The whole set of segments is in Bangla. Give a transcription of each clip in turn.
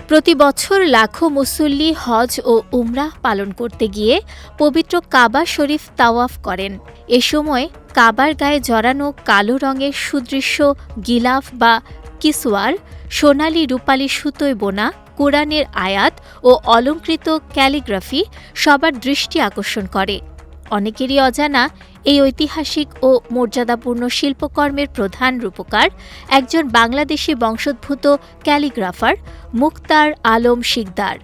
প্রতি বছর লাখো মুসল্লি হজ ও উমরাহ পালন করতে গিয়ে পবিত্র কাবা শরীফ তাওয়াফ করেন। এ সময় কাবার গায়ে জড়ানো কালো রঙের সুদৃশ্য গিলাফ বা কিসওয়ার, সোনালি রূপালি সুতোয় বোনা কোরআনের আয়াত ও অলংকৃত ক্যালিগ্রাফি সবার দৃষ্টি আকর্ষণ করে। অনেকেরই অজানা এই ঐতিহাসিক ও মর্যাদাপূর্ণ শিল্পকর্মের প্রধান রূপকার একজন বাংলাদেশি বংশোদ্ভূত ক্যালিগ্রাফার মুক্তার আলম শিকদার।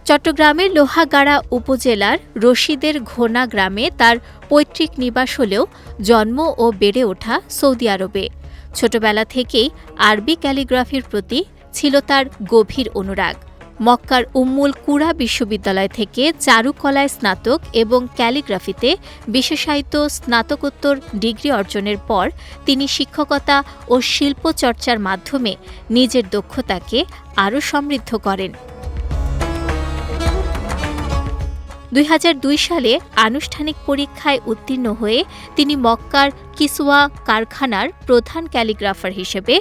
চট্টগ্রামের লোহাগাড়া উপজেলার রশিদের ঘোনা গ্রামে তার পৈতৃক নিবাস হলেও জন্ম ও বেড়ে ওঠা সৌদি আরবে। ছোটবেলা থেকেই আরবি ক্যালিগ্রাফির প্রতি ছিল তার গভীর অনুরাগ। মক্কার উম্মুল কুরা বিশ্ববিদ্যালয় থেকে চারুকলায় স্নাতক এবং ক্যালিগ্রাফিতে বিশেষায়িত স্নাতকোত্তর ডিগ্রি অর্জনের পর তিনি শিক্ষকতা ও শিল্পচর্চার মাধ্যমে নিজের দক্ষতাকে আরও সমৃদ্ধ করেন। ২০০২ সালে আনুষ্ঠানিক পরীক্ষায় উত্তীর্ণ হয়ে তিনি মক্কার কিসওয়া কারখানার প্রধান ক্যালিগ্রাফার হিসেবে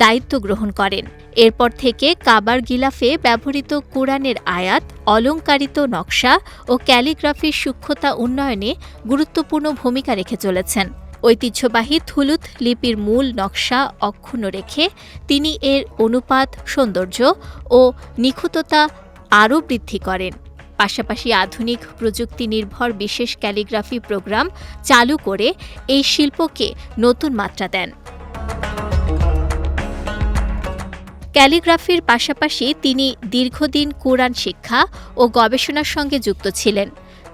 দায়িত্ব গ্রহণ করেন। এরপর থেকে কাবার গিলাফে ব্যবহৃত কোরআনের আয়াত, অলংকারিত নকশা ও ক্যালিগ্রাফির সূক্ষ্মতা উন্নয়নে গুরুত্বপূর্ণ ভূমিকা রেখে চলেছেন। ঐতিহ্যবাহী থুলুত লিপির মূল নকশা অক্ষুণ্ণ রেখে তিনি এর অনুপাত, সৌন্দর্য ও নিখুঁততা আরও বৃদ্ধি করেন। পাশাপাশি আধুনিক প্রযুক্তি নির্ভর বিশেষ ক্যালিগ্রাফি প্রোগ্রাম চালু করে এই শিল্পকে নতুন মাত্রা দেন। ক্যালিগ্রাফির পাশাপাশি তিনি দীর্ঘদিন কোরআন শিক্ষা ও গবেষণার সঙ্গে যুক্ত ছিলেন।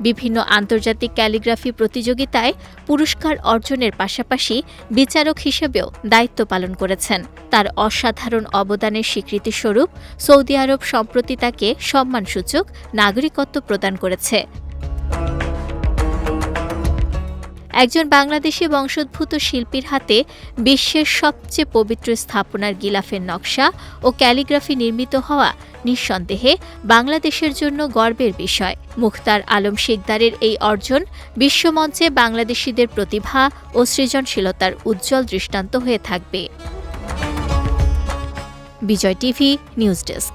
বিভিন্ন আন্তর্জাতিক ক্যালিগ্রাফি প্রতিযোগিতায় পুরস্কার অর্জনের পাশাপাশি বিচারক হিসেবেও দায়িত্ব পালন করেছেন। তার অসাধারণ অবদানের স্বীকৃতিস্বরূপ সৌদি আরব সম্প্রতি তাকে সম্মানসূচক নাগরিকত্ব প্রদান করেছে। একজন বাংলাদেশি বংশোদ্ভূত শিল্পীর হাতে বিশ্বের সবচেয়ে পবিত্র স্থাপনার গিলাফের নকশা ও ক্যালিগ্রাফি নির্মিত হওয়া নিঃসন্দেহে বাংলাদেশের জন্য গর্বের বিষয়। মুক্তার আলম শিকদারের এই অর্জন বিশ্বমঞ্চে বাংলাদেশিদের প্রতিভা ও সৃজনশীলতার উজ্জ্বল দৃষ্টান্ত হয়ে থাকবে। বিজয় টিভি নিউজ ডেস্ক।